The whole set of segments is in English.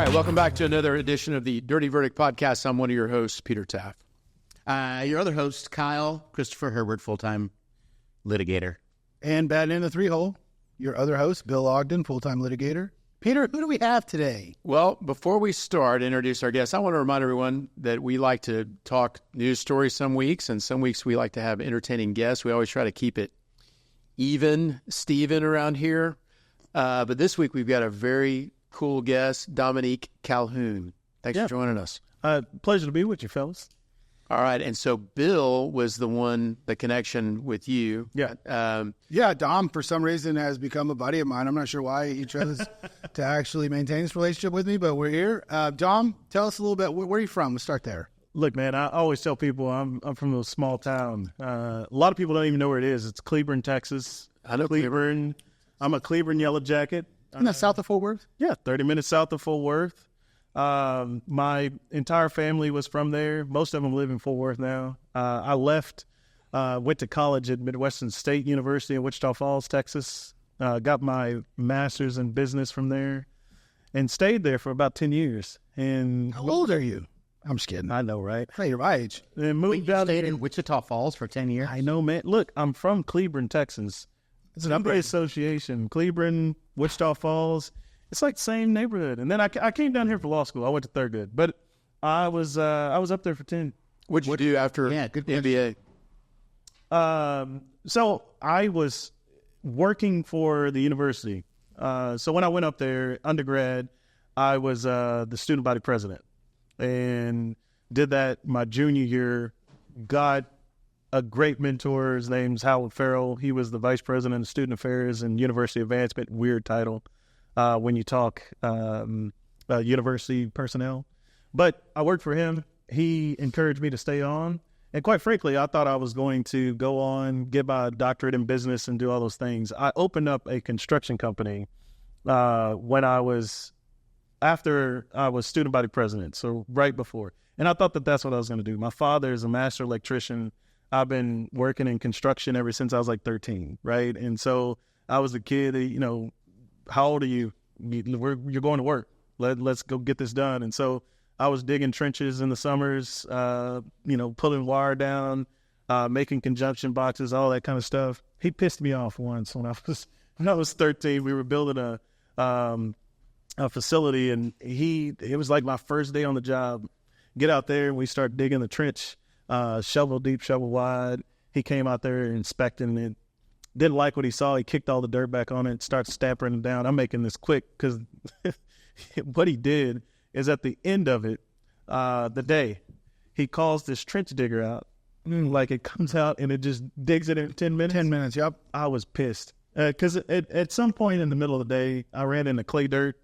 right, welcome back to another edition of the Dirty Verdict Podcast. I'm one of your hosts, Peter Taft. Your other host, Kyle Christopher Herbert, full-time litigator. And batting in the three-hole, your other host, Bill Ogden, full-time litigator. Peter, who do we have today? Well, before we start, introduce our guests, I want to remind everyone that we like to talk news stories some weeks, and some weeks we like to have entertaining guests. We always try to keep it even, Steven around here. But this week we've got a very cool guest, Dominique Calhoun. Thanks for joining us. Pleasure to be with you, fellas. All right, and so Bill was the connection with you. Yeah. Dom, for some reason, has become a buddy of mine. I'm not sure why he chose to actually maintain this relationship with me, but we're here. Dom, tell us a little bit. Where are you from? We'll start there. Look, man, I always tell people I'm from a small town. A lot of people don't even know where it is. It's Cleburne, Texas. I know Cleburne. I'm a Cleburne Yellow Jacket. Isn't that south of Fort Worth? Yeah, 30 minutes south of Fort Worth. My entire family was from there. Most of them live in Fort Worth now. I left, went to college at Midwestern State University in Wichita Falls, Texas. Got my master's in business from there and stayed there for about 10 years. And how old are you? I'm just kidding. I know, right? Hey, you're my age. And moved You out stayed in Wichita Falls for 10 years? I know, man. Look, I'm from Cleburne, Texas. It's an upgrade association. Cleburne, Wichita Falls. It's like the same neighborhood. And then I came down here for law school. I went to Thurgood, but I was up there for 10. What'd you do after good MBA? So I was working for the university. So when I went up there, undergrad, I was the student body president and did that my junior year. Got a great mentor. His name's Howard Farrell. He was the vice president of student affairs and university advancement. Weird title when you talk university personnel. But I worked for him. He encouraged me to stay on. And quite frankly, I thought I was going to go on, get my doctorate in business and do all those things. I opened up a construction company after I was student body president, so right before. And I thought that that's what I was going to do. My father is a master electrician. I've been working in construction ever since I was like 13, right? And so I was a kid, how old are you? You're going to work. Let's go get this done. And so I was digging trenches in the summers, pulling wire down, making conjunction boxes, all that kind of stuff. He pissed me off once when I was 13. We were building a facility, and it was like my first day on the job. Get out there, and we start digging the trench. Shovel deep, shovel wide. He came out there inspecting it. Didn't like what he saw. He kicked all the dirt back on it, started stamping it down. I'm making this quick because what he did is at the end of it, the day, he calls this trench digger out. Like it comes out and it just digs it in 10 minutes. 10 minutes, yep. I was pissed because at some point in the middle of the day, I ran into clay dirt.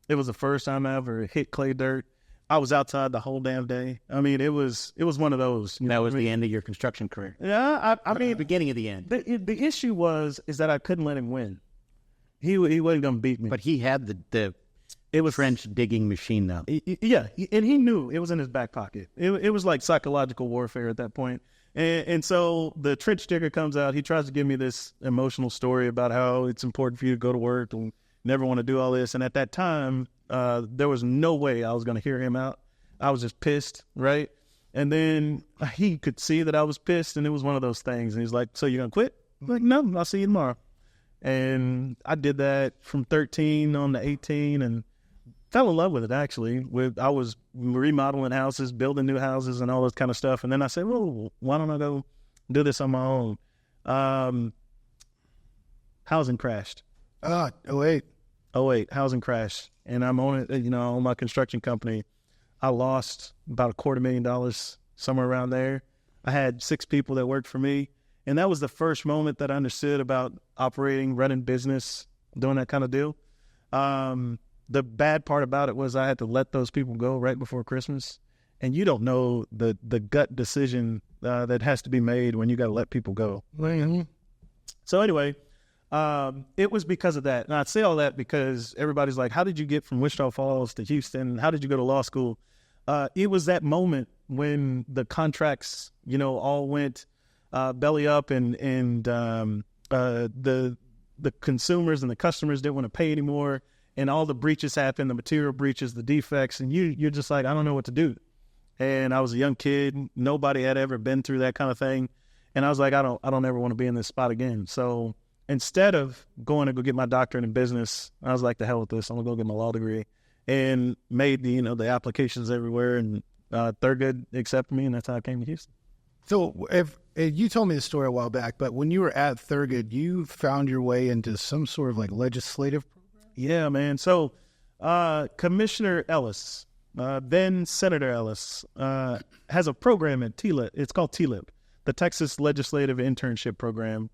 It was the first time I ever hit clay dirt. I was outside the whole damn day. I mean, it was one of those. That was the end of your construction career. Yeah, I mean, beginning of the end. The issue is that I couldn't let him win. He wasn't going to beat me. But he had the trench digging machine, though. Yeah, and he knew it was in his back pocket. It was like psychological warfare at that point. And so the trench digger comes out. He tries to give me this emotional story about how it's important for you to go to work and never want to do all this. And at that time, there was no way I was going to hear him out. I was just pissed, right? And then he could see that I was pissed, and it was one of those things. And he's like, so you're going to quit? I'm like, no, I'll see you tomorrow. And I did that from 13 on to 18 and fell in love with it, actually. I was remodeling houses, building new houses, and all this kind of stuff. And then I said, well, why don't I go do this on my own? Housing crashed. 08, housing crash. And I'm on it, on my construction company. I lost about $250,000, somewhere around there. I had 6 people that worked for me. And that was the first moment that I understood about operating, running business, doing that kind of deal. The bad part about it was I had to let those people go right before Christmas. And you don't know the gut decision that has to be made when you got to let people go. Mm-hmm. So anyway, it was because of that. And I say all that because everybody's like, how did you get from Wichita Falls to Houston? How did you go to law school? It was that moment when the contracts, all went belly up and the consumers and the customers didn't want to pay anymore. and all the breaches happen, the material breaches, the defects, and you're just like, I don't know what to do. And I was a young kid. Nobody had ever been through that kind of thing. And I was like, I don't ever want to be in this spot again. So instead of going to go get my doctorate in business, I was like, the hell with this. I'm going to go get my law degree. And made the applications everywhere. And Thurgood accepted me, and that's how I came to Houston. So if you told me the story a while back, but when you were at Thurgood, you found your way into some sort of like legislative program? Yeah, man. So Commissioner Ellis, then Senator Ellis, has a program at TLIP. It's called TLIP, the Texas Legislative Internship Program.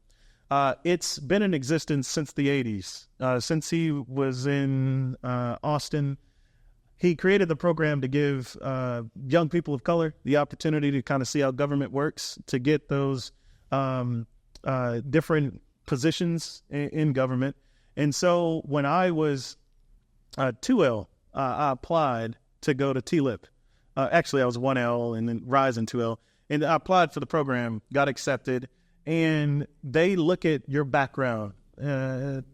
It's been in existence since the 80s. Since he was in Austin, he created the program to give young people of color the opportunity to kind of see how government works, to get those different positions in government. And so when I was 2L, I applied to go to TLIP. Actually, I was 1L and then rise in 2L. And I applied for the program, got accepted. And they look at your background,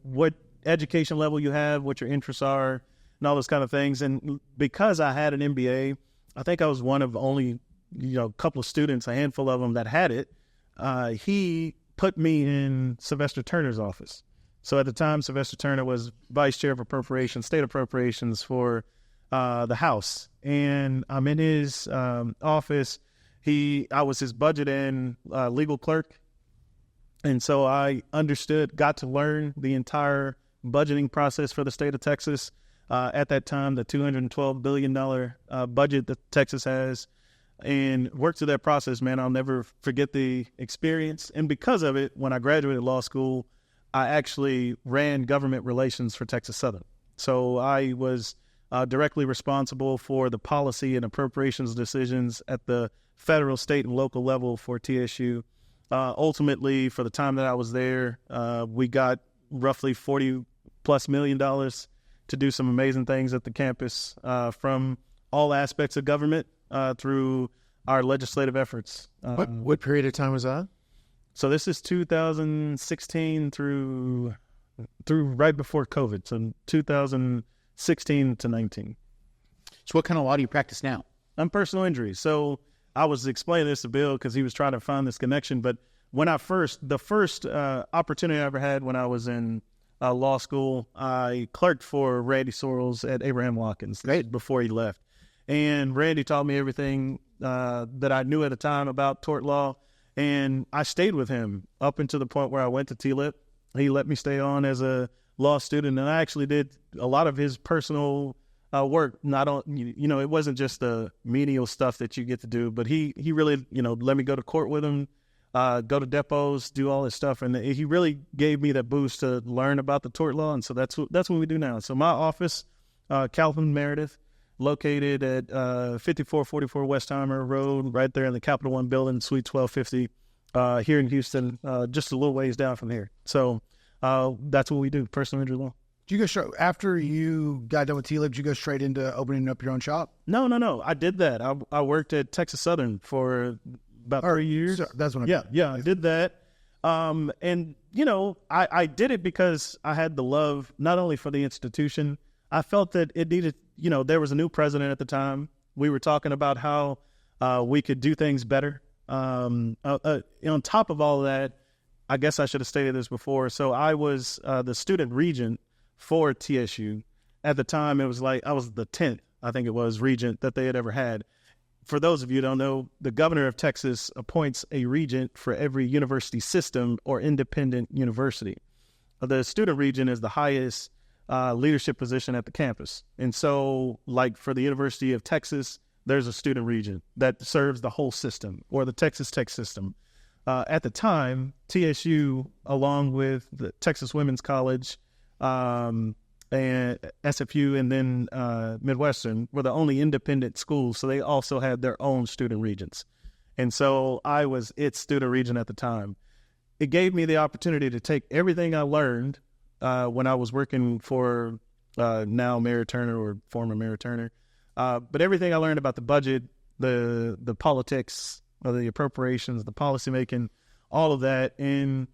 what education level you have, what your interests are, and all those kind of things. And because I had an MBA, I think I was one of only, a couple of students, a handful of them that had it. He put me in Sylvester Turner's office. So at the time, Sylvester Turner was vice chair of appropriations, state appropriations for the House. And I'm in his office. I was his budget and legal clerk. And so I got to learn the entire budgeting process for the state of Texas. At that time, the $212 billion budget that Texas has, and worked through that process, man. I'll never forget the experience. And because of it, when I graduated law school, I actually ran government relations for Texas Southern. So I was directly responsible for the policy and appropriations decisions at the federal, state, and local level for TSU. Ultimately, for the time that I was there, we got roughly $40+ million to do some amazing things at the campus, from all aspects of government through our legislative efforts. What period of time was that? So this is 2016 through right before COVID, so 2016 to 19. So what kind of law do you practice now? I'm personal injury. So I was explaining this to Bill because he was trying to find this connection. But when the first opportunity I ever had when I was in law school, I clerked for Randy Sorrells at Abraham Watkins before he left. And Randy taught me everything that I knew at the time about tort law. And I stayed with him up until the point where I went to TLIP. He let me stay on as a law student. And I actually did a lot of his personal work. It wasn't just the menial stuff that you get to do, but he really, let me go to court with him, go to depots, do all this stuff. And he really gave me that boost to learn about the tort law. And so that's what we do now. So my office, Calhoun Meredith, located at 5444 Westheimer Road, right there in the Capital One building, Suite 1250, here in Houston, just a little ways down from here. So that's what we do, personal injury law. Did you go after you got done with TLIP, did you go straight into opening up your own shop? No. I did that. I worked at Texas Southern for about 3 years. So that's what I did that. And, I did it because I had the love not only for the institution. I felt that it needed, there was a new president at the time. We were talking about how we could do things better. On top of all of that, I guess I should have stated this before. So I was the student regent for TSU. At the time, it was like I was the 10th, I think it was, regent that they had ever had. For those of you who don't know, the governor of Texas appoints a regent for every university system or independent university. The student regent is the highest leadership position at the campus. And so, like for the University of Texas, there's a student regent that serves the whole system, or the Texas Tech system. At the time, TSU, along with the Texas Women's College, and SFU, and then Midwestern, were the only independent schools. So they also had their own student regents. And so I was its student regent at the time. It gave me the opportunity to take everything I learned when I was working for now Mayor Turner, or former Mayor Turner, but everything I learned about the budget, the politics, the appropriations, the policymaking, all of that. And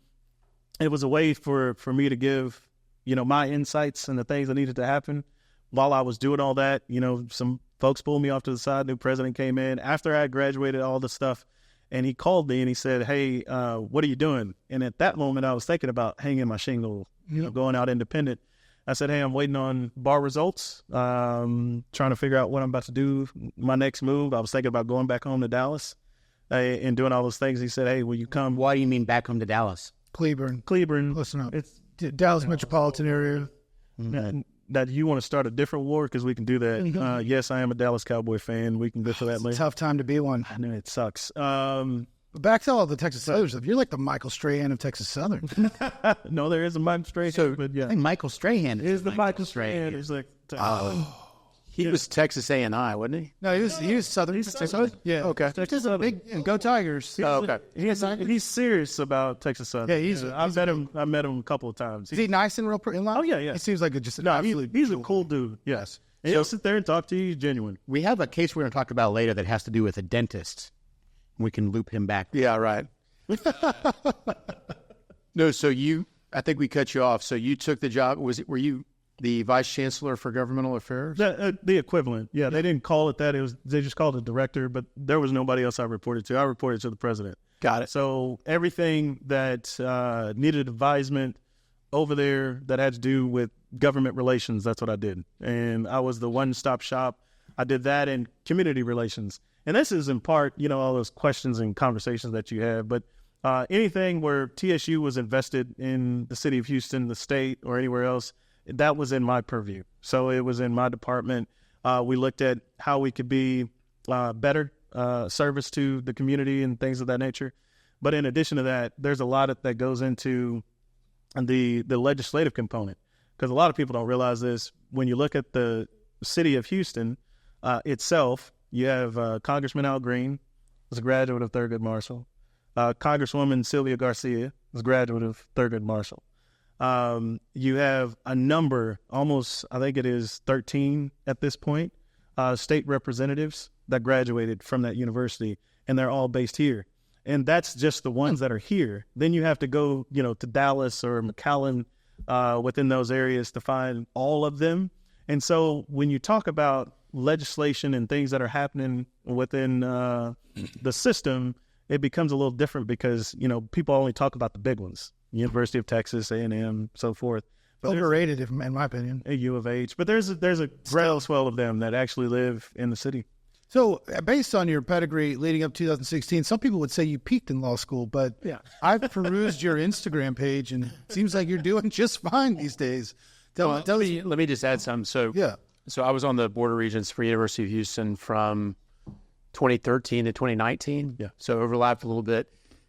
it was a way for me to give my insights and the things that needed to happen. While I was doing all that, some folks pulled me off to the side. New president came in after I graduated, all the stuff. And he called me and he said, hey, what are you doing? And at that moment, I was thinking about hanging my shingle, going out independent. I said, hey, I'm waiting on bar results, trying to figure out what I'm about to do, my next move. I was thinking about going back home to Dallas and doing all those things. He said, hey, will you come? Why do you mean back home to Dallas? Cleburne. Listen up. It's Dallas metropolitan area. That you want to start a different war, because we can do that. Yes, I am a Dallas Cowboy fan. We can go to that later. Tough time to be one. I know it sucks. But back to all the Texas Southern stuff. You're like the Michael Strahan of Texas Southern. No, there is a Michael Strahan. But yeah, I think Michael Strahan is the Michael Strahan. He's like, He was Texas A&I, wasn't he? No, he was Southern. Southern? Yeah. Okay. Texas big. Go Tigers. Okay. He's serious about Texas Southern. Yeah, I met him a couple of times. Is he nice and real in life? Oh yeah. He seems like He's a cool dude. Yes. And he'll sit there and talk to you. He's genuine. We have a case we're going to talk about later that has to do with a dentist. We can loop him back. Yeah, right. No, so I think we cut you off. So you took the job. Were you the vice chancellor for governmental affairs? The equivalent. Yeah, they didn't call it that. They just called it director, but there was nobody else I reported to. I reported to the president. Got it. So everything that needed advisement over there that had to do with government relations, that's what I did. And I was the one-stop shop. I did that in community relations. And this is in part, all those questions and conversations that you have. But anything where TSU was invested in the city of Houston, the state, or anywhere else, that was in my purview. So it was in my department. We looked at how we could be better service to the community and things of that nature. But in addition to that, there's a lot that goes into the legislative component, because a lot of people don't realize this. When you look at the city of Houston itself, you have Congressman Al Green, who's a graduate of Thurgood Marshall. Congresswoman Sylvia Garcia is a graduate of Thurgood Marshall. You have a number, almost, I think it is 13 at this point, state representatives that graduated from that university, and they're all based here. And that's just the ones that are here. Then you have to go, to Dallas or McAllen within those areas to find all of them. And so when you talk about legislation and things that are happening within the system, it becomes a little different because, people only talk about the big ones. University of Texas, A&M, so forth. Overrated, in my opinion. A U of H. But there's a groundswell of them that actually live in the city. So based on your pedigree leading up to 2016, some people would say you peaked in law school, but yeah. I've perused your Instagram page, and it seems like you're doing just fine these days. Let me just add something. So I was on the Board of Regents for University of Houston from 2013 to 2019. Yeah. So overlapped a little bit.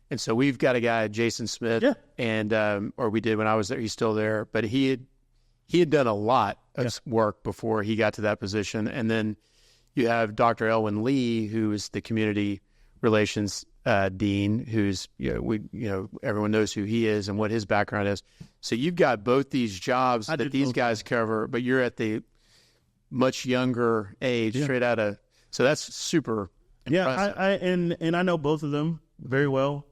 And so we've got a guy, Jason Smith, and or we did when I was there. He's still there, but he had done a lot of work before he got to that position. And then you have Dr. Elwin Lee, who is the community relations dean, who's everyone knows who he is and what his background is. So you've got both these jobs that these guys cover, but you're at the much younger age, straight out of. So that's super impressive. I know both of them very well.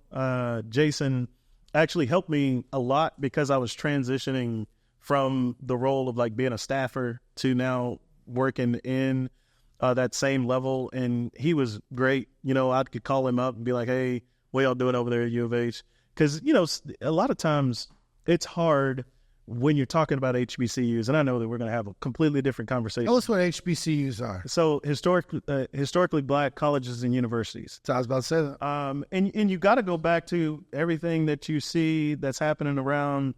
Jason actually helped me a lot because I was transitioning from the role of like being a staffer to now working in that same level. And he was great. I could call him up and be like, hey, what y'all doing over there at U of H? Because, a lot of times it's hard when you're talking about HBCUs, and I know that we're going to have a completely different conversation. Tell us what HBCUs are. So historically black colleges and universities. So I was about to say that. And you got to go back to everything that you see that's happening around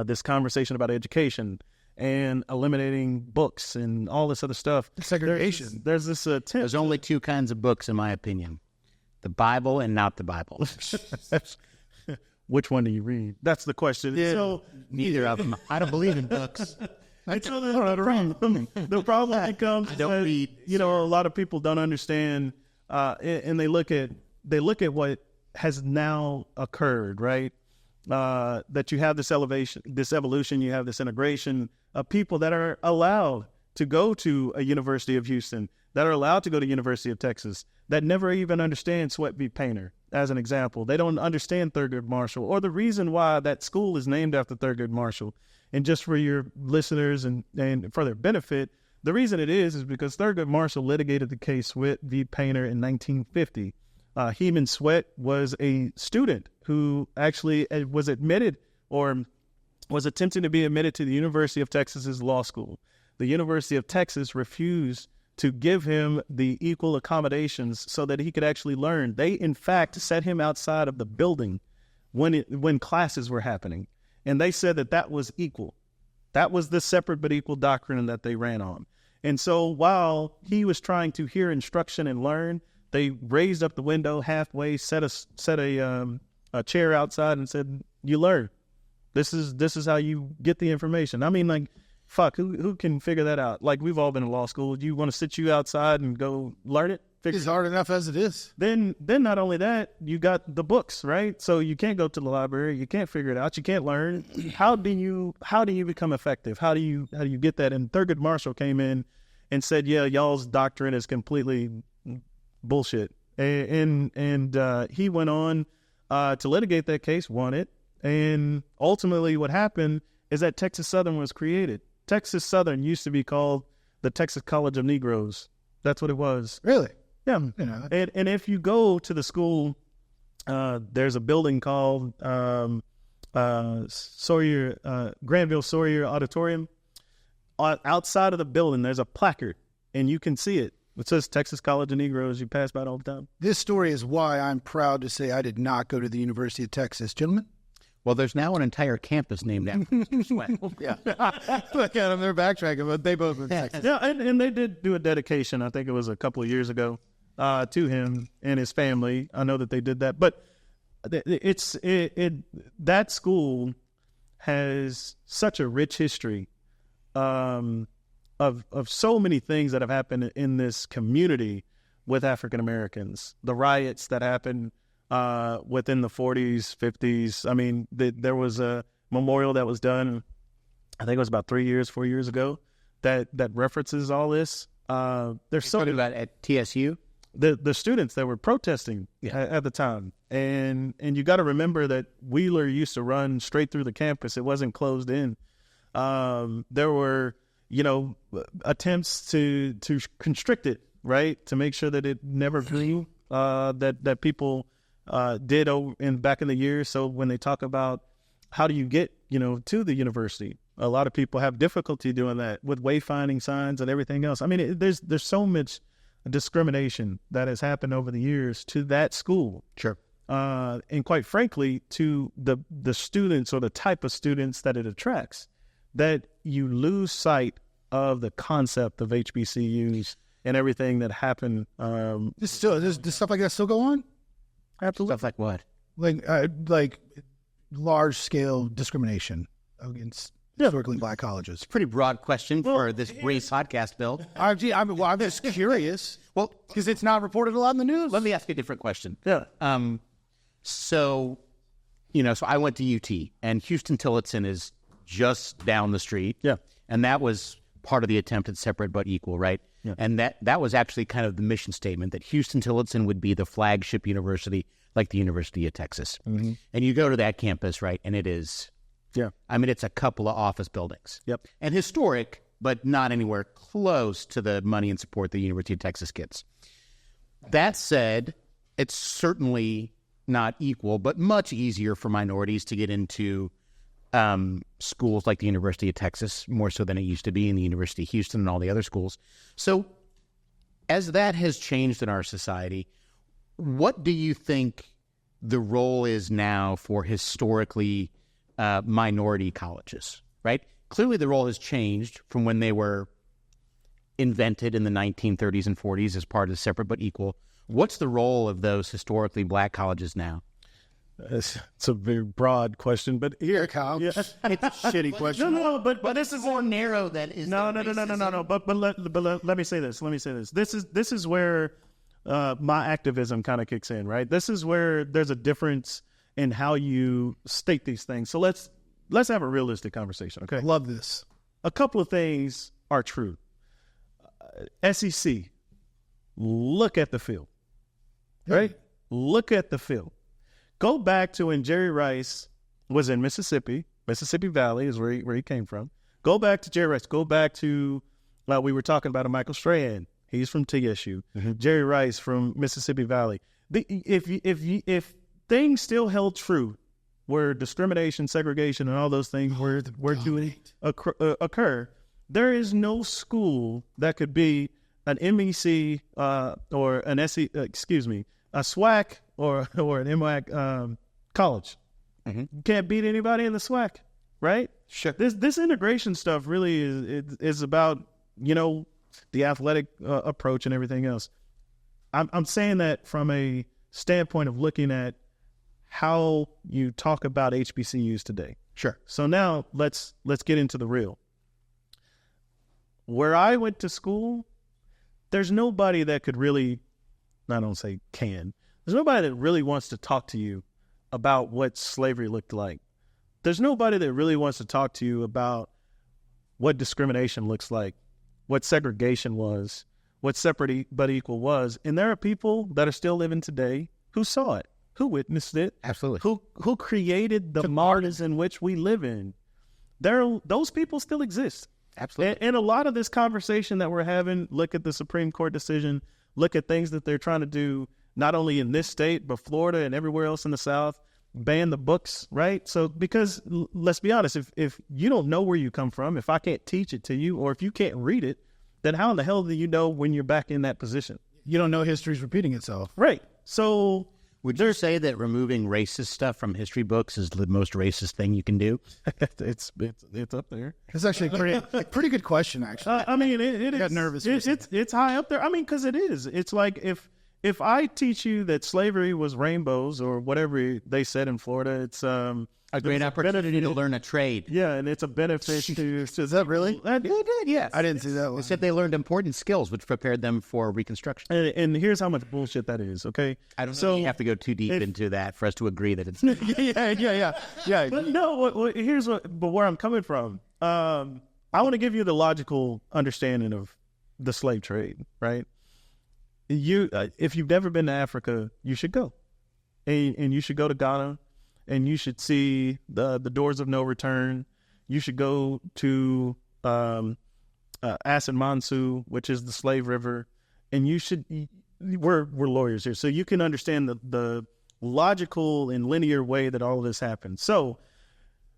this conversation about education and eliminating books and all this other stuff. Segregation. There's this attempt. There's only two kinds of books, in my opinion: the Bible and not the Bible. Which one do you read? That's the question. Yeah. So neither of them. I don't believe in books. The problem becomes that, a lot of people don't understand, and they look at what has now occurred, right? That you have this evolution, you have this integration of people that are allowed to go to a University of Houston, that are allowed to go to University of Texas, that never even understand Sweat v. Painter, as an example. They don't understand Thurgood Marshall or the reason why that school is named after Thurgood Marshall. And just for your listeners and for their benefit, the reason it is because Thurgood Marshall litigated the case with V. Painter in 1950. Heman Sweat was a student who actually was admitted or was attempting to be admitted to the University of Texas's law school. The University of Texas refused to give him the equal accommodations so that he could actually learn. They, in fact, set him outside of the building when classes were happening. And they said that was equal. That was the separate but equal doctrine that they ran on. And so while he was trying to hear instruction and learn, they raised up the window halfway, set a chair outside and said, "You learn. This is how you get the information." I mean, like, fuck, who can figure that out? Like, we've all been in law school. You want to sit you outside and go learn it? It's hard enough as it is. Then not only that, you got the books, right? So you can't go to the library. You can't figure it out. You can't learn. How do you become effective? How do you get that? And Thurgood Marshall came in and said, "Yeah, y'all's doctrine is completely bullshit." And he went on to litigate that case, won it. And ultimately what happened is that Texas Southern was created. Texas Southern used to be called the Texas College of Negroes. That's what it was. Really? Yeah. You know, And if you go to the school, there's a building called Granville Sawyer Auditorium. Outside of the building, there's a placard, and you can see it. It says Texas College of Negroes. You pass by it all the time. this story is why I'm proud to say I did not go to the University of Texas. Gentlemen? Well, there's now an entire campus named after Mr. Sweat. Yeah. Look at them. They're backtracking, but they both were in Texas. Yeah, and they did do a dedication. I think it was a couple of years ago to him and his family. I know that they did that, but that school has such a rich history of so many things that have happened in this community with African Americans. The riots that happened within the 40s, 50s. I mean, there was a memorial that was done, I think it was about 4 years ago, that references all this. There's so about at TSU. The students that were protesting at the time, and you got to remember that Wheeler used to run straight through the campus. It wasn't closed in. There were attempts to constrict it, right, to make sure that it never grew. That people did back in the years. So when they talk about how do you get to the university, a lot of people have difficulty doing that with wayfinding signs and everything else. I mean, there's so much discrimination that has happened over the years to that school. Sure. And quite frankly, to the students or the type of students that it attracts, that you lose sight of the concept of HBCUs and everything that happened. Does stuff like that still go on? Absolutely. Stuff like what? Like large scale discrimination against historically black colleges. Pretty broad question for this brief podcast, Bill. I'm just curious. Well, because it's not reported a lot in the news. Let me ask you a different question. Yeah. So I went to UT, and Houston Tillotson is just down the street. Yeah. And that was part of the attempt at separate but equal, right? Yeah. And that was actually kind of the mission statement, that Houston Tillotson would be the flagship university like the University of Texas. Mm-hmm. And you go to that campus, right, and it is, it's a couple of office buildings. Yep. And historic, but not anywhere close to the money and support the University of Texas gets. That said, it's certainly not equal, but much easier for minorities to get into schools like the University of Texas, more so than it used to be in the University of Houston and all the other schools. So as that has changed in our society, what do you think the role is now for historically minority colleges, right? Clearly the role has changed from when they were invented in the 1930s and 40s as part of separate but equal. What's the role of those historically black colleges now? It's a very broad question, but Here, Kyle. Yeah. It's a shitty question. No, but this is more narrow than is no. But let me say this. This is where my activism kind of kicks in, right? This is where there's a difference in how you state these things. So let's have a realistic conversation, okay? Love this. A couple of things are true. SEC, look at the field, right? Look at the field. Go back to when Jerry Rice was in Mississippi Mississippi Valley is where he came from. Go back to Jerry Rice. Go back to, we were talking about Michael Strahan. He's from TSU. Jerry Rice from Mississippi Valley. If things still held true, where discrimination, segregation, and all those things were to occur, there is no school that could be an MEC or an SE, a SWAC or an MWAC college. You can't beat anybody in the SWAC, right? Sure. This integration stuff really is about, the athletic approach and everything else. I'm saying that from a standpoint of looking at how you talk about HBCUs today. Sure. So now let's get into the real. Where I went to school, there's nobody that could really, I don't say can, there's nobody that really wants to talk to you about what slavery looked like. There's nobody that really wants to talk to you about what discrimination looks like, what segregation was, what separate but equal was. And there are people that are still living today who saw it, who witnessed it. Absolutely. Who created the models in which we live in. Those people still exist. Absolutely. And a lot of this conversation that we're having, look at the Supreme Court decision, look at things that they're trying to do, not only in this state, but Florida and everywhere else in the South, ban the books, right? So, because let's be honest, if you don't know where you come from, if I can't teach it to you, or if you can't read it, then how in the hell do you know when you're back in that position? You don't know history's repeating itself. Right. So would you say that removing racist stuff from history books is the most racist thing you can do? it's up there. It's actually a pretty good question, actually. I mean, it is. Got nervous. It's high up there. I mean, because it is. It's like if I teach you that slavery was rainbows or whatever they said in Florida, it's a great opportunity to learn a trade. Yeah, and it's a benefit to. Is that really? It did, yes. I didn't see that one. They said they learned important skills, which prepared them for Reconstruction. And here's how much bullshit that is. Okay, I don't know if you have to go too deep into that for us to agree that it's. yeah. But no, but where I'm coming from, I want to give you the logical understanding of the slave trade, right? If you've never been to Africa, you should go, and you should go to Ghana, and you should see the doors of no return. You should go to Asset Mansu, which is the slave river, and you should. We're lawyers here, so you can understand the logical and linear way that all of this happened. So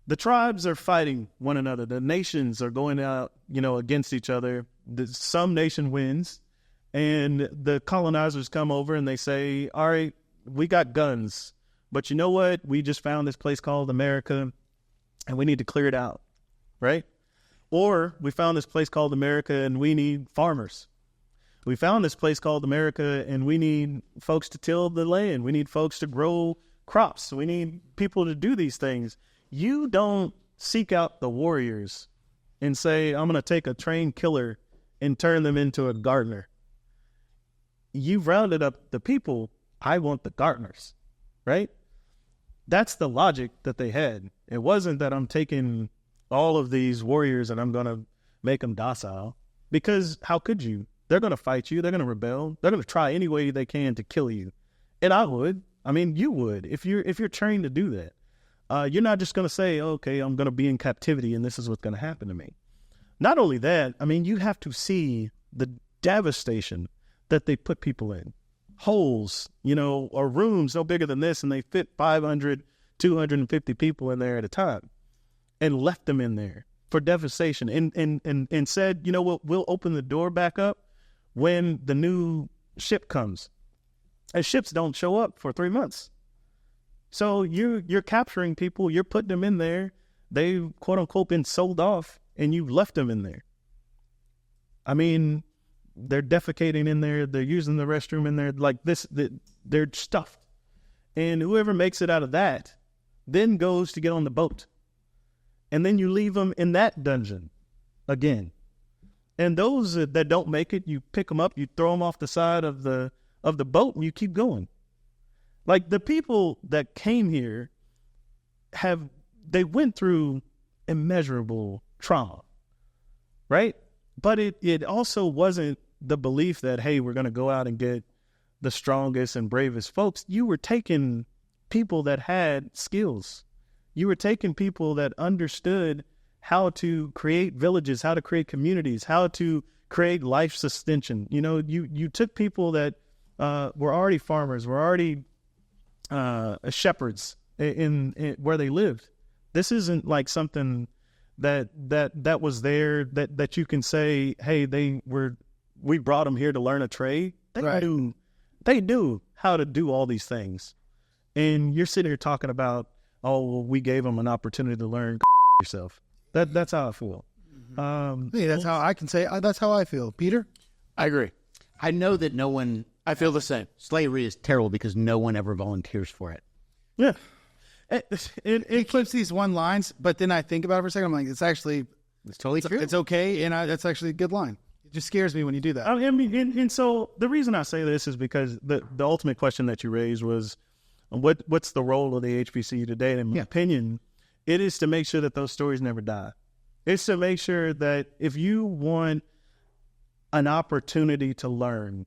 the tribes are fighting one another. The nations are going out, against each other. Some nation wins. And the colonizers come over and they say, all right, we got guns, but you know what? We just found this place called America and we need to clear it out, right? Or we found this place called America and we need farmers. We found this place called America and we need folks to till the land. We need folks to grow crops. We need people to do these things. You don't seek out the warriors and say, I'm going to take a trained killer and turn them into a gardener. You've rounded up the people. I want the gardeners, right? That's the logic that they had. It wasn't that I'm taking all of these warriors and I'm going to make them docile, because how could you? They're going to fight you. They're going to rebel. They're going to try any way they can to kill you. And I would. I mean, you would if you're trained to do that. You're not just going to say, okay, I'm going to be in captivity and this is what's going to happen to me. Not only that, I mean, you have to see the devastation that they put people in. Holes, or rooms no bigger than this, and they fit 500, 250 people in there at a time, and left them in there for devastation, and said, we'll open the door back up when the new ship comes. And ships don't show up for 3 months. So you're capturing people, you're putting them in there, they've quote unquote been sold off, and you've left them in there. I mean, they're defecating in there. They're using the restroom in there like this. They're stuffed. And whoever makes it out of that then goes to get on the boat. And then you leave them in that dungeon again. And those that don't make it, you pick them up, you throw them off the side of the boat, and you keep going. Like the people that came here they went through immeasurable trauma, right? But it also wasn't the belief that, hey, we're going to go out and get the strongest and bravest folks. You were taking people that had skills. You were taking people that understood how to create villages, how to create communities, how to create life sustention. You took people that were already farmers, were already shepherds in where they lived. This isn't like something that was there that you can say, hey, we brought them here to learn a trade. They knew how to do all these things. And you're sitting here talking about, oh, well, we gave them an opportunity to learn yourself. That's how I feel. That's how I can say. That's how I feel. Peter, I agree. I know that no one. I feel the same. Slavery is terrible because no one ever volunteers for it. Yeah. it clips these one lines, but then I think about it for a second. I'm like, it's Totally true. It's okay, and that's actually a good line. It just scares me when you do that. And so the reason I say this is because the ultimate question that you raised was, what's the role of the HBCU today? And in my opinion, it is to make sure that those stories never die. It's to make sure that if you want an opportunity to learn,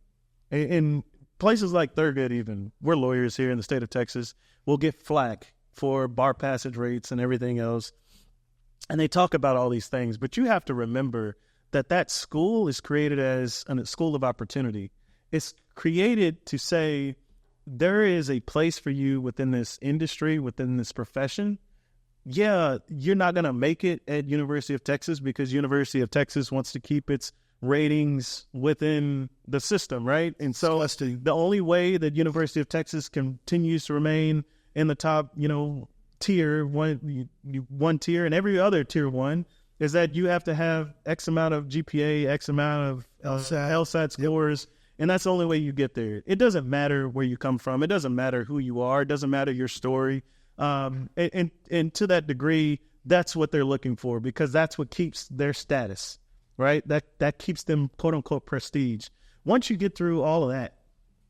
in places like Thurgood even, we're lawyers here in the state of Texas, we'll get flack for bar passage rates and everything else. And they talk about all these things, but you have to remember that school is created as a school of opportunity. It's created to say there is a place for you within this industry, within this profession. Yeah, you're not going to make it at University of Texas because University of Texas wants to keep its ratings within the system, right? And so the only way that University of Texas continues to remain in the top, tier, one tier, and every other tier one, is that you have to have X amount of GPA, X amount of LSAT scores, and that's the only way you get there. It doesn't matter where you come from. It doesn't matter who you are. It doesn't matter your story. And to that degree, that's what they're looking for, because that's what keeps their status, right? That keeps them, quote unquote, prestige. Once you get through all of that,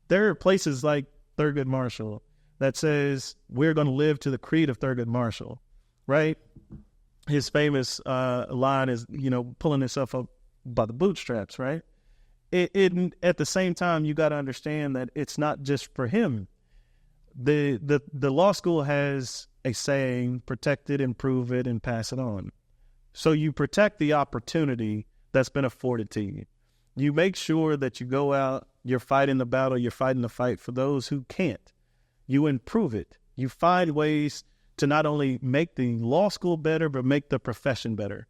there are places like Thurgood Marshall that says we're going to live to the creed of Thurgood Marshall, right? His famous line is, pulling himself up by the bootstraps, right? At the same time, you got to understand that it's not just for him. The law school has a saying: protect it, improve it, and pass it on. So you protect the opportunity that's been afforded to you. You make sure that you go out, you're fighting the battle, you're fighting the fight for those who can't. You improve it. You find ways to not only make the law school better, but make the profession better.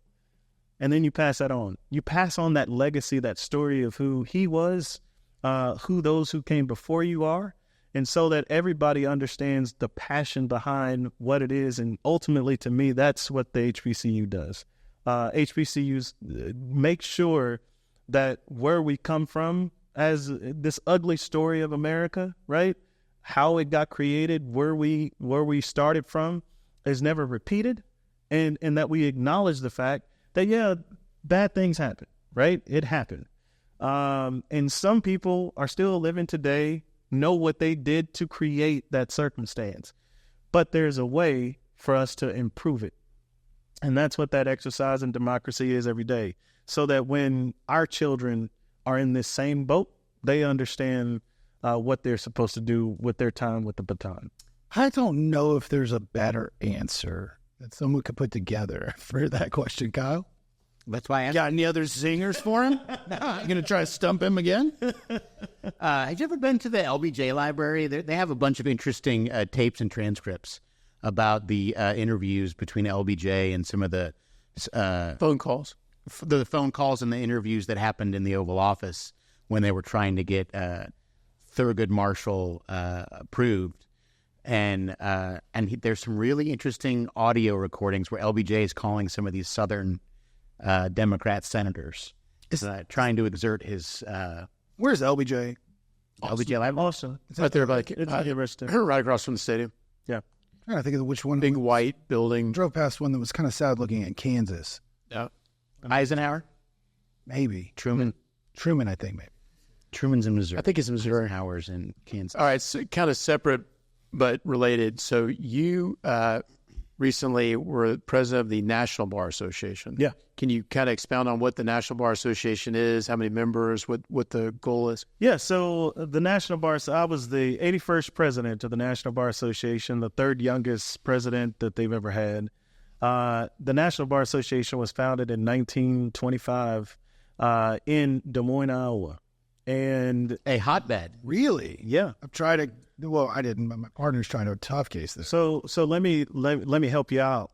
And then you pass that on. You pass on that legacy, that story of who he was, who those who came before you are, and so that everybody understands the passion behind what it is. And ultimately, to me, that's what the HBCU does. HBCUs make sure that where we come from as this ugly story of America, right? How it got created, where we started from, is never repeated, and that we acknowledge the fact that bad things happen, right? It happened, and some people are still living today, know what they did to create that circumstance, but there's a way for us to improve it, and that's what that exercise in democracy is every day. So that when our children are in this same boat, they understand what they're supposed to do with their time with the baton. I don't know if there's a better answer that someone could put together for that question, Kyle. That's why I asked. Got any other zingers for him? You going to try to stump him again? Have you ever been to the LBJ library? They have a bunch of interesting tapes and transcripts about the interviews between LBJ and some of the phone calls. The phone calls and the interviews that happened in the Oval Office when they were trying to get Thurgood Marshall approved. And there's some really interesting audio recordings where LBJ is calling some of these Southern Democrat senators, trying to exert his... Where's LBJ? LBJ Library? Awesome. It's right there, It's university. right across from the stadium. Yeah. I'm trying to think of which one. Big white building. Drove past one that was kind of sad looking in Kansas. Yeah. Eisenhower? Maybe. Truman, I think, maybe. Truman's in Missouri. I think it's in Missouri. Eisenhower's in Kansas. All right, so kind of separate but related. So you recently were president of the National Bar Association. Yeah. Can you kind of expound on what the National Bar Association is, how many members, what the goal is? Yeah, so the National Bar, so I was the 81st president of the National Bar Association, the third youngest president that they've ever had. The National Bar Association was founded in 1925 in Des Moines, Iowa. And A hotbed. Really? yeah. I've tried to. Well, I didn't. But my partner's trying to tough case this. So let me help you out.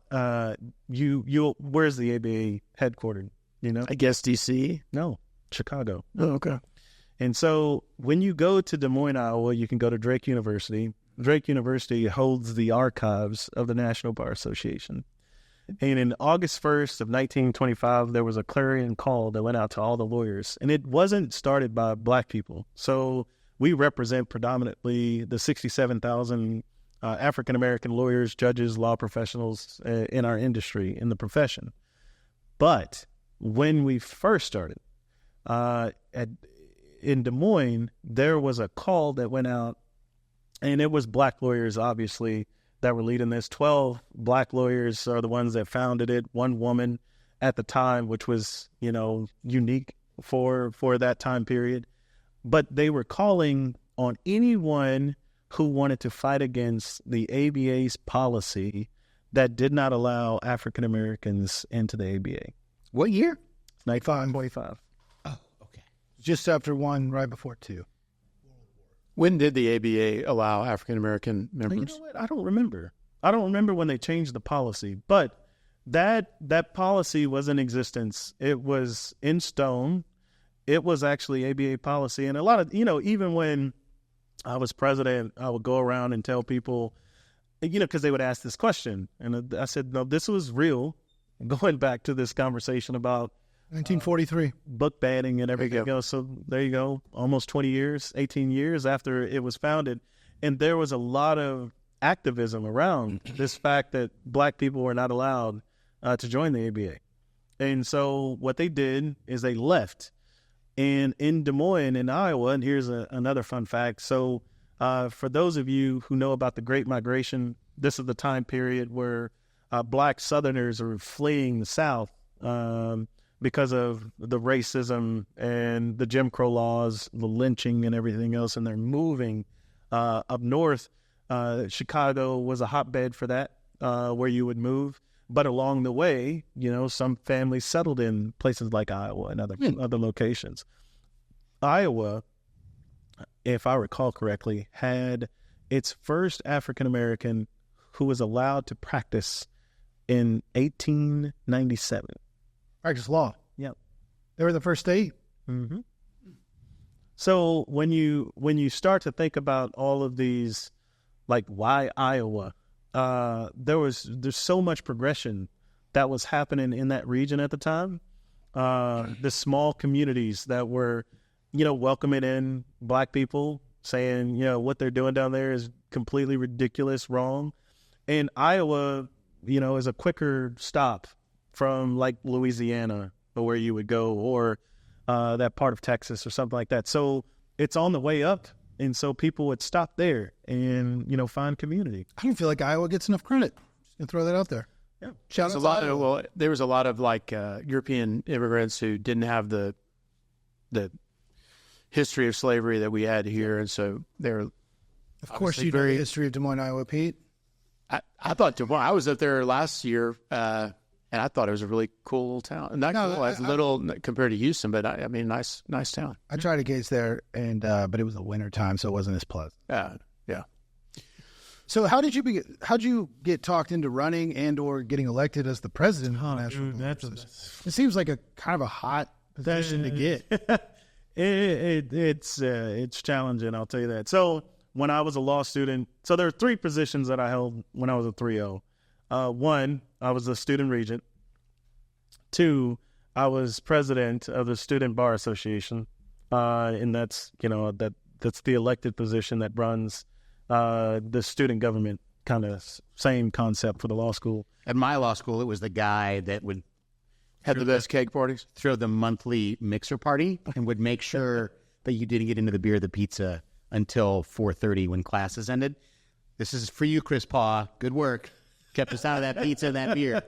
You where's the ABA headquartered? You know? I guess DC. No, Chicago. Oh, okay. And so when you go to Des Moines, Iowa, you can go to Drake University. Drake University holds the archives of the National Bar Association. And in August 1st of 1925, there was a clarion call that went out to all the lawyers. And it wasn't started by black people. So we represent predominantly the 67,000 African-American lawyers, judges, law professionals in our industry, in the profession. But when we first started in Des Moines, there was a call that went out, and it was black lawyers, obviously, that were leading this. 12 black lawyers are the ones that founded it. One woman at the time, which was, unique for that time period. But they were calling on anyone who wanted to fight against the ABA's policy that did not allow African Americans into the ABA. What year? 1925. Oh, okay. Just after one, right before two. When did the ABA allow African American members? You know what? I don't remember. I don't remember when they changed the policy, but that policy was in existence. It was in stone. It was actually ABA policy. And a lot of, even when I was president, I would go around and tell people, because they would ask this question. And I said, no, this was real. Going back to this conversation about 1943. book banning and everything else. So there you go. Almost 20 years, 18 years after it was founded. And there was a lot of activism around this fact that black people were not allowed to join the ABA. And so what they did is they left. And in Des Moines, in Iowa, and here's another fun fact. So for those of you who know about the Great Migration, this is the time period where black Southerners are fleeing the South because of the racism and the Jim Crow laws, the lynching and everything else, and they're moving up north. Chicago was a hotbed for that, where you would move. But along the way, some families settled in places like Iowa and other locations. Iowa, if I recall correctly, had its first African-American who was allowed to practice in 1897. Practice law. Yep. They were the first state. Mm-hmm. So when you start to think about all of these, like why Iowa, there's so much progression that was happening in that region at the time. The small communities that were, welcoming in black people, saying, what they're doing down there is completely ridiculous, wrong. And Iowa, is a quicker stop from like Louisiana or where you would go, or that part of Texas or something like that. So it's on the way up. And so people would stop there and, find community. I don't feel like Iowa gets enough credit. Just gonna throw that out there. Yeah. Shout out to Iowa. There was a lot of like European immigrants who didn't have the history of slavery that we had here, and so they're Of course, you know the history of Des Moines, Iowa, Pete. I thought Des Moines. I was up there last year, and I thought it was a really cool little town. Not cool, it's little compared to Houston, but I mean, nice town. I tried to gauge there, and but it was a winter time, so it wasn't as pleasant. Yeah. So how'd you get talked into running and/or getting elected as the president of the National Bar Association? It seems like a kind of a hot position to get. It's challenging, I'll tell you that. So when I was a law student, so there are three positions that I held when I was a 3-0. One, I was a student regent. Two, I was president of the Student Bar Association, and that's that's the elected position that runs the student government, kind of same concept for the law school. At my law school, it was the guy that would Had the best cake parties. throw the monthly mixer party and would make sure that you didn't get into the beer or the pizza until 4:30 when classes ended. This is for you, Chris Paw. Good work. Kept us out of that pizza and that beer.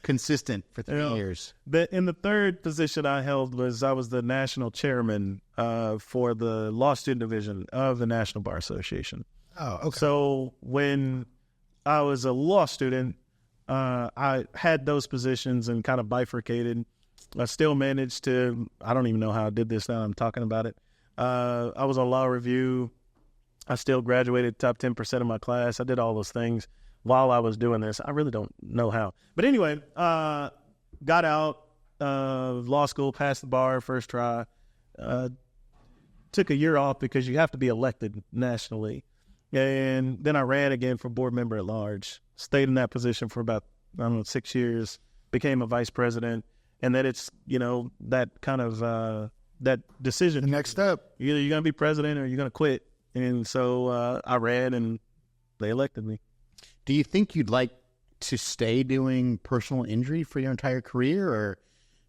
Consistent for 3 years. In the third position I held I was the national chairman for the law student division of the National Bar Association. Oh, okay. So when I was a law student, I had those positions and kind of bifurcated. I still managed to, I don't even know how I did this now I'm talking about it. I was on law review. I still graduated top 10% of my class. I did all those things while I was doing this. I really don't know how. But anyway, got out of law school, passed the bar first try. Took a year off because you have to be elected nationally. And then I ran again for board member at large. Stayed in that position for about, 6 years. Became a vice president. And then it's, that kind of that decision. The next step. Either you're going to be president or you're going to quit. And so I ran and they elected me. Do you think you'd like to stay doing personal injury for your entire career, or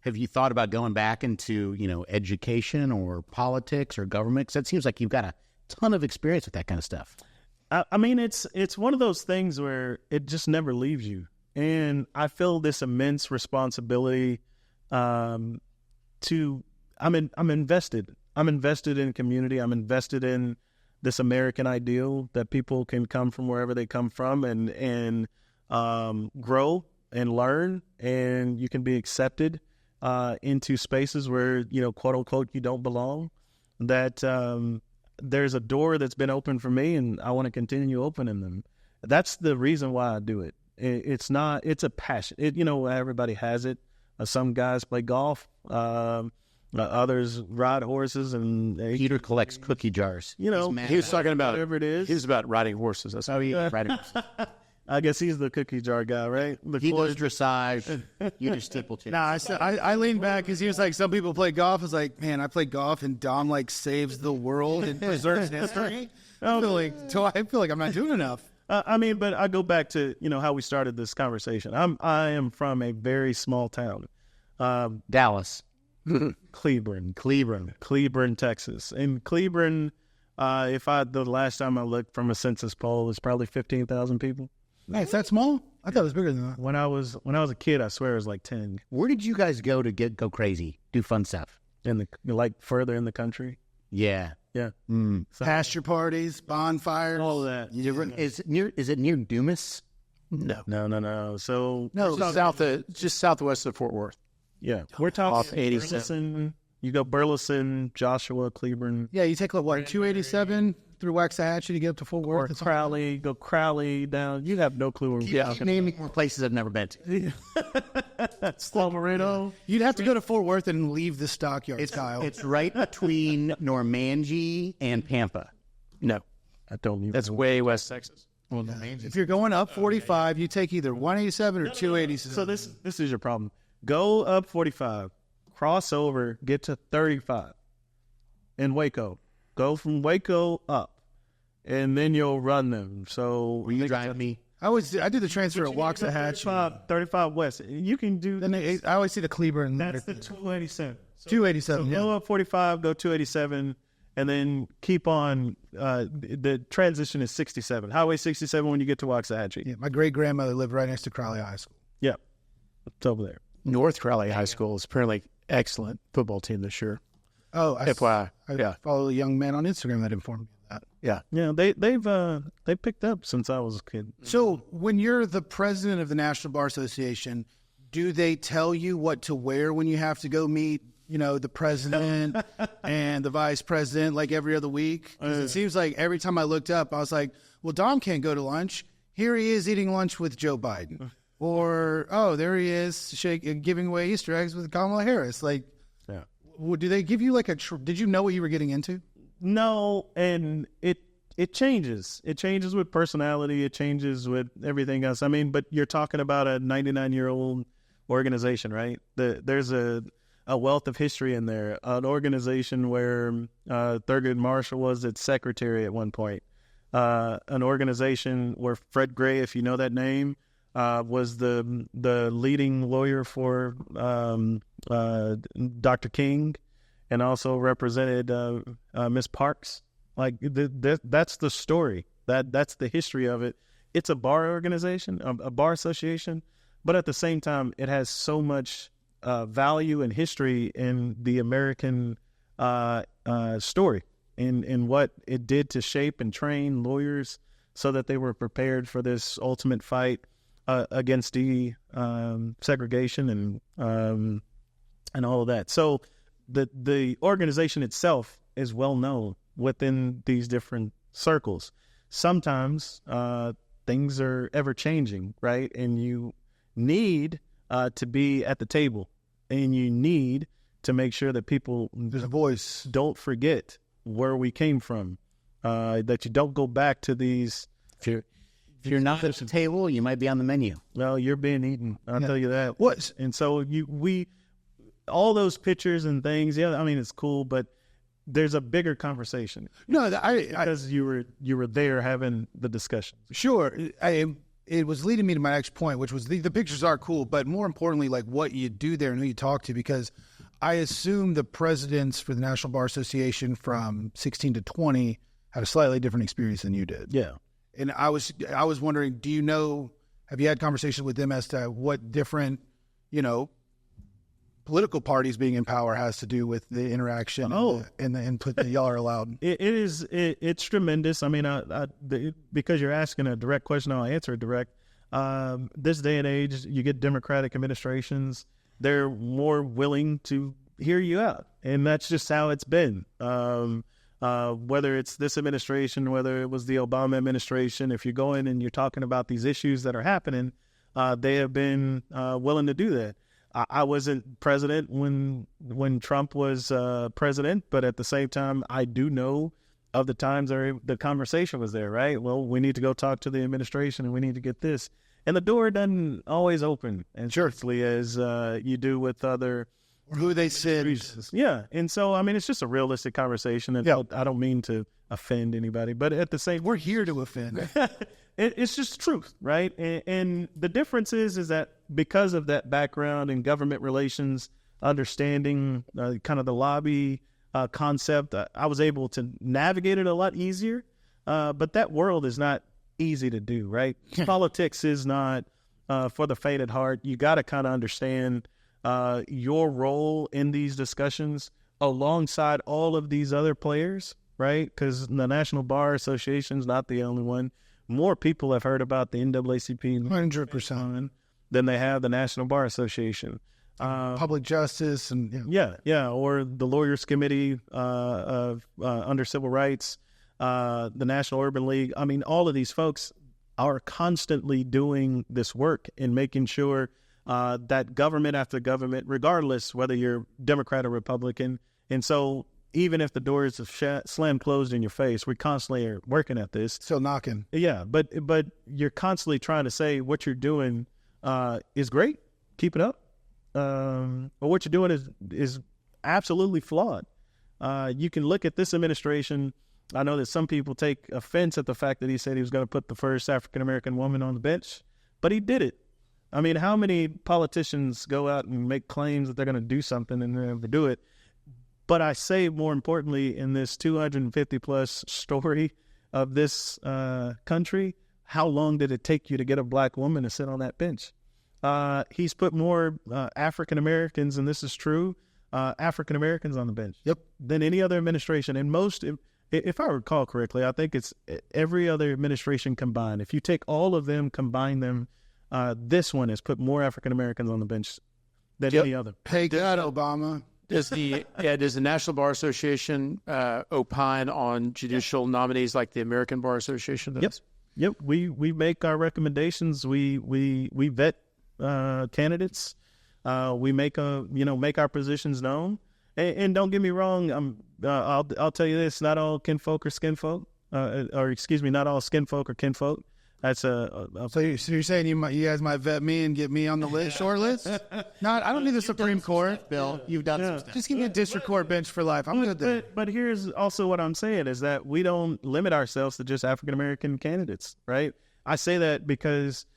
have you thought about going back into, education or politics or government? 'Cause that seems like you've got a ton of experience with that kind of stuff. I mean, it's one of those things where it just never leaves you. And I feel this immense responsibility I'm invested. I'm invested in community. I'm invested in this American ideal that people can come from wherever they come from and grow and learn, and you can be accepted into spaces where, quote unquote, you don't belong. That there's a door that's been open for me, and I want to continue opening them. That's the reason why I do it. It's a passion. Everybody has it. Some guys play golf. Others ride horses, and Peter collects cookie jars. He was talking about whatever it is. He was about riding horses. That's Riding horses. I guess he's the cookie jar guy, right? He does dressage. You do steeplechase. Nah, I leaned back because he was like, some people play golf. I was like, man, I play golf and Dom saves the world and preserves history. I feel like I'm not doing enough. But I go back to how we started this conversation. I am from a very small town, Dallas. Cleburne, Texas. In Cleburne, the last time I looked from a census poll, it's probably 15,000 people. Nice, that small? I thought it was bigger than that. When I was a kid, I swear it was like 10. Where did you guys go to go crazy, do fun stuff? Further in the country. Yeah. Yeah. Pasture parties, bonfires, all of that. Is it near Dumas? No. So just southwest of Fort Worth. yeah, we're talking Off 87. Burleson. You go Burleson, Joshua, Cleburne. Yeah, you take 287 through Waxahachie to get up to Fort Worth. Or Crowley, go Crowley down. You have no clue where we're Keep naming more places I've never been to. Slomarito. You'd have to go to Fort Worth and leave the stockyards, Kyle. It's right between Normandy and Pampa. No, I don't even. that's way West Texas. Well, Normandy. If you're going up 45, you take either 187 or 287. So this is your problem. Go up 45, cross over, get to 35 in Waco. Go from Waco up, and then you'll run them. So Will you drive me? I did the transfer at Waxahachie. 35 West. You can do. Then I always see the Cleburne. That's the 287. So 287. go up 45, go 287, and then keep on. The transition is 67. Highway 67 when you get to Waxahachie. Yeah, my great grandmother lived right next to Crowley High School. Yeah, it's over there. North Crowley High School is apparently excellent football team this year. Oh, FYI. I follow a young man on Instagram that informed me of that. Yeah. Yeah, they've picked up since I was a kid. So when you're the president of the National Bar Association, do they tell you what to wear when you have to go meet, the president and the vice president like every other week? 'Cause it seems like every time I looked up, I was like, well, Dom can't go to lunch. Here he is eating lunch with Joe Biden. Or, oh, there he is giving away Easter eggs with Kamala Harris. Like, Yeah. do they give you did you know what you were getting into? No, and it changes. It changes with personality. It changes with everything else. But you're talking about a 99-year-old organization, right? There's a wealth of history in there. An organization where Thurgood Marshall was its secretary at one point. An organization where Fred Gray, if you know that name, was the leading lawyer for Dr. King, and also represented Miss Parks. Like that's the story. That's the history of it. it's a bar organization, a bar association, but at the same time, it has so much value and history in the American story and what it did to shape and train lawyers so that they were prepared for this ultimate fight against segregation and all of that. So the organization itself is well known within these different circles. Sometimes things are ever changing, right? And you need to be at the table, and you need to make sure that people There's a voice. Don't forget where we came from, that you don't go back to these. If you're not at the table, you might be on the menu. Well, you're being eaten. I'll tell you that. What? And so all those pictures and things. Yeah, I mean it's cool, but there's a bigger conversation. No, because you were there having the discussion. Sure. It was leading me to my next point, which was the pictures are cool, but more importantly, like what you do there and who you talk to, because I assume the presidents for the National Bar Association from 16 to 20 had a slightly different experience than you did. Yeah. And I was wondering, have you had conversations with them as to what different, political parties being in power has to do with the interaction and the input that y'all are allowed? It's tremendous. I mean, because you're asking a direct question, I'll answer it direct. This day and age, you get Democratic administrations, they're more willing to hear you out. And that's just how it's been. Whether it's this administration, whether it was the Obama administration, if you're going and you're talking about these issues that are happening, they have been willing to do that. I wasn't president when Trump was president, but at the same time, I do know of the times the conversation was there, right? Well, we need to go talk to the administration and we need to get this. And the door doesn't always open as surely as you do with other or who they said. Yeah. And so, I mean, it's just a realistic conversation. And I don't mean to offend anybody, but at the same, we're here to offend. It's just truth, right? And the difference is that because of that background in government relations, understanding kind of the lobby concept, I was able to navigate it a lot easier. But that world is not easy to do, right? Politics is not for the faint at heart. You got to kind of understand your role in these discussions alongside all of these other players, right? Because the National Bar Association is not the only one. More people have heard about the NAACP 100% than they have the National Bar Association. Public justice and or the Lawyers Committee under Civil Rights, the National Urban League. I mean, all of these folks are constantly doing this work and making sure that government after government, regardless whether you're Democrat or Republican, and so even if the doors are slammed closed in your face, we constantly are working at this. Still knocking. Yeah, but you're constantly trying to say what you're doing is great. Keep it up. Or what you're doing is absolutely flawed. You can look at this administration. I know that some people take offense at the fact that he said he was going to put the first African-American woman on the bench, but he did it. I mean, how many politicians go out and make claims that they're going to do something and never do it? But I say more importantly, in this 250-plus story of this country, how long did it take you to get a black woman to sit on that bench? He's put more African-Americans, and this is true, African-Americans on the bench than any other administration. And most, if I recall correctly, I think it's every other administration combined. If you take all of them, combine them, this one has put more African-Americans on the bench than any other. Hey, God, Obama. Does the National Bar Association opine on judicial nominees like the American Bar Association does? Yep. We make our recommendations. We vet candidates. We make our positions known. And don't get me wrong. I'll tell you this: not all kinfolk are skinfolk, not all skinfolk are kinfolk. That's So you're saying you guys might vet me and get me on the list, short list? No, I don't need the Supreme Court. Bill, you've done some stuff. Just give me a district court bench for life. I'm good there. But here's also what I'm saying is that we don't limit ourselves to just African-American candidates, right? I say that because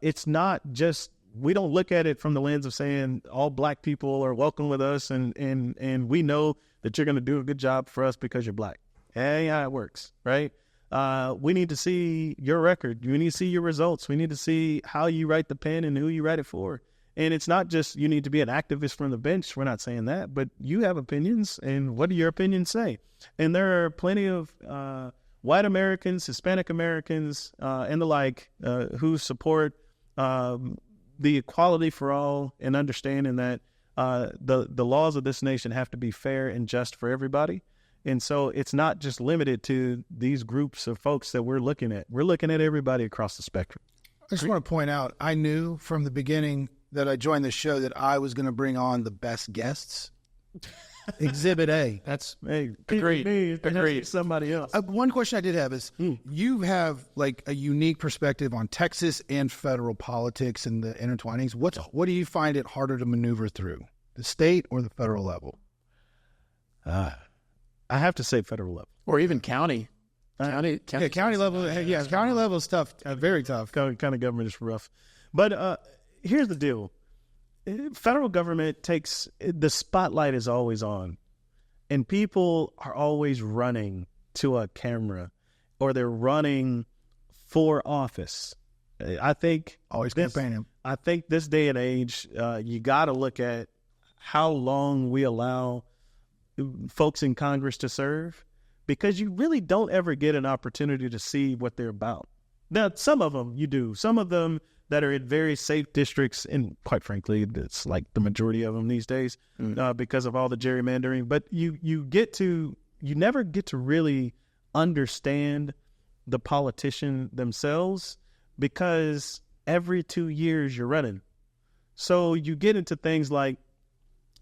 it's not just, we don't look at it from the lens of saying all black people are welcome with us and we know that you're going to do a good job for us because you're black. That ain't how it works, right? We need to see your record. We need to see your results. We need to see how you write the pen and who you write it for. And it's not just you need to be an activist from the bench. We're not saying that, but you have opinions, and what do your opinions say? And there are plenty of white Americans, Hispanic Americans, and the like who support the equality for all and understanding that the laws of this nation have to be fair and just for everybody. And so it's not just limited to these groups of folks that we're looking at. We're looking at everybody across the spectrum. I just want to point out, I knew from the beginning that I joined the show that I was going to bring on the best guests. Exhibit A. That's Agreed. Agreed. Somebody else. One question I did have is, you have like a unique perspective on Texas and federal politics and the intertwinings. What do you find it harder to maneuver through, the state or the federal level? I have to say federal level. or even county. County level. Yeah, county level is tough. Very tough. County government is rough. But here's the deal. Federal government takes, the spotlight is always on, and people are always running to a camera, or they're running for office. I think Always campaigning. I think this day and age, you got to look at how long we allow folks in Congress to serve, because you really don't ever get an opportunity to see what they're about. Now, some of them you do. Some of them that are in very safe districts, and quite frankly, it's like the majority of them these days because of all the gerrymandering. But you never get to really understand the politician themselves, because every 2 years you're running. So you get into things like,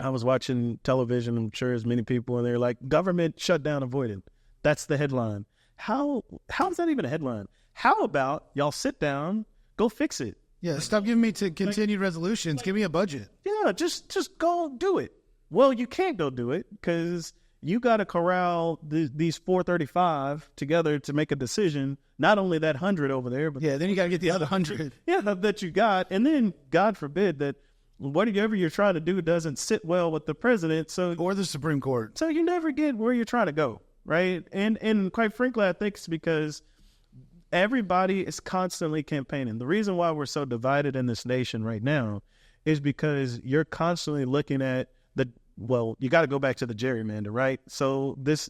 I was watching television, I'm sure as many people, and they're like, government shutdown avoided. That's the headline. How is that even a headline? How about y'all sit down, go fix it? Yeah, stop giving me to continued resolutions. Give me a budget. Yeah, just go do it. Well, you can't go do it because you got to corral these 435 together to make a decision. Not only that 100 over there, but then you got to get the other 100. Yeah, that you got. And then, God forbid, that whatever you're trying to do doesn't sit well with the president. Or the Supreme Court. So you never get where you're trying to go, right? And quite frankly, I think it's because everybody is constantly campaigning. The reason why we're so divided in this nation right now is because you're constantly looking at you got to go back to the gerrymander, right? So this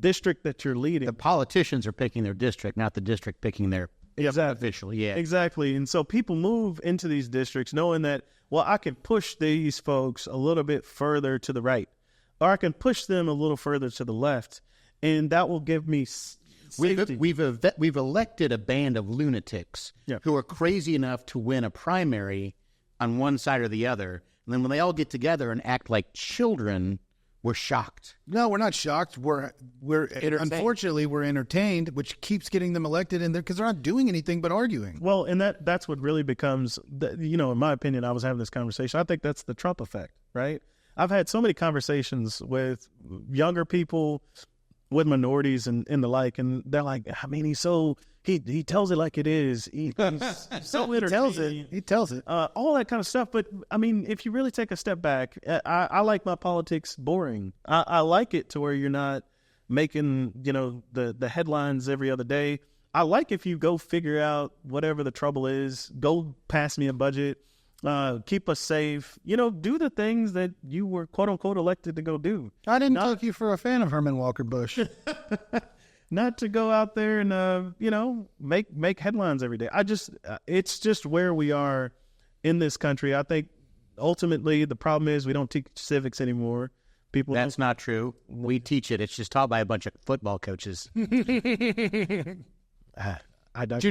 district that you're leading. The politicians are picking their district, not the district picking their official. Yeah, exactly. And so people move into these districts knowing that, well, I can push these folks a little bit further to the right, or I can push them a little further to the left, and that will give me safety. We've elected a band of lunatics who are crazy enough to win a primary on one side or the other. And then when they all get together and act like children, we're shocked. No, we're not shocked. We're unfortunately we're entertained, which keeps getting them elected in there because they're not doing anything but arguing. Well, and that's what really becomes, in my opinion, I was having this conversation. I think that's the Trump effect, right? I've had so many conversations with younger people, with minorities and the like, and they're like, I mean, he tells it like it is. He's so entertaining. He tells it. All that kind of stuff. But I mean, if you really take a step back, I like my politics boring. I like it to where you're not making, the headlines every other day. I like if you go figure out whatever the trouble is, go pass me a budget, keep us safe, do the things that you were quote unquote elected to go do. I didn't take you for a fan of Herman Walker Bush. Not to go out there and, make headlines every day. It's just where we are in this country. I think ultimately the problem is we don't teach civics anymore. That's not true. We teach it. It's just taught by a bunch of football coaches. Junior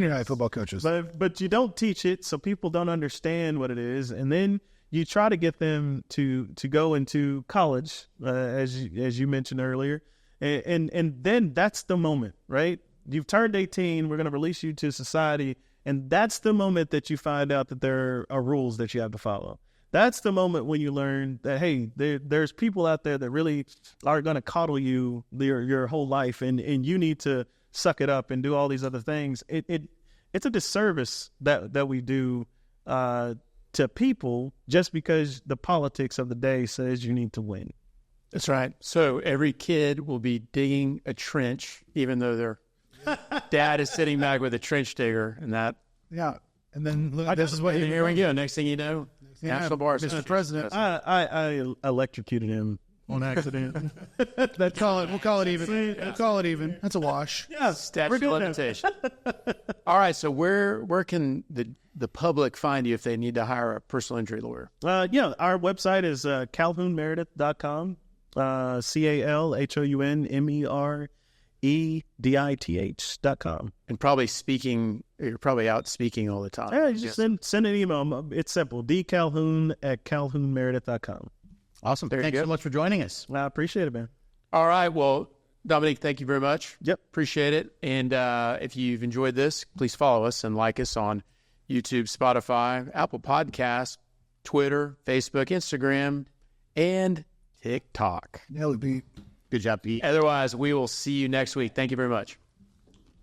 high football coaches. But you don't teach it, so people don't understand what it is. And then you try to get them to go into college, as you mentioned earlier. And then that's the moment, right? You've turned 18. We're going to release you to society. And that's the moment that you find out that there are rules that you have to follow. That's the moment when you learn that, hey, there's people out there that really are going to coddle you your whole life. And you need to suck it up and do all these other things. It's a disservice that we do to people just because the politics of the day says you need to win. That's right. So every kid will be digging a trench, even though they're Dad is sitting back with a trench digger, and that. Yeah. And then look, this is what Here we go. Next thing you know, National Bar Association. Mr. President. I electrocuted him on accident. We'll call it even. We'll call it even. That's a wash. Yeah, Statute of limitation. All right. So where can the public find you if they need to hire a personal injury lawyer? Yeah, our website is calhounmeredith.com. CalhounMeredith.com. And probably you're probably out speaking all the time. Yeah, you just send an email. It's simple. dcalhoun@calhounmeredith.com. Awesome. Thanks so much for joining us. I appreciate it, man. All right. Well, Dominique, thank you very much. Yep. Appreciate it. And if you've enjoyed this, please follow us and like us on YouTube, Spotify, Apple Podcasts, Twitter, Facebook, Instagram, and TikTok. That would be. Good job, Pete. Otherwise, we will see you next week. Thank you very much.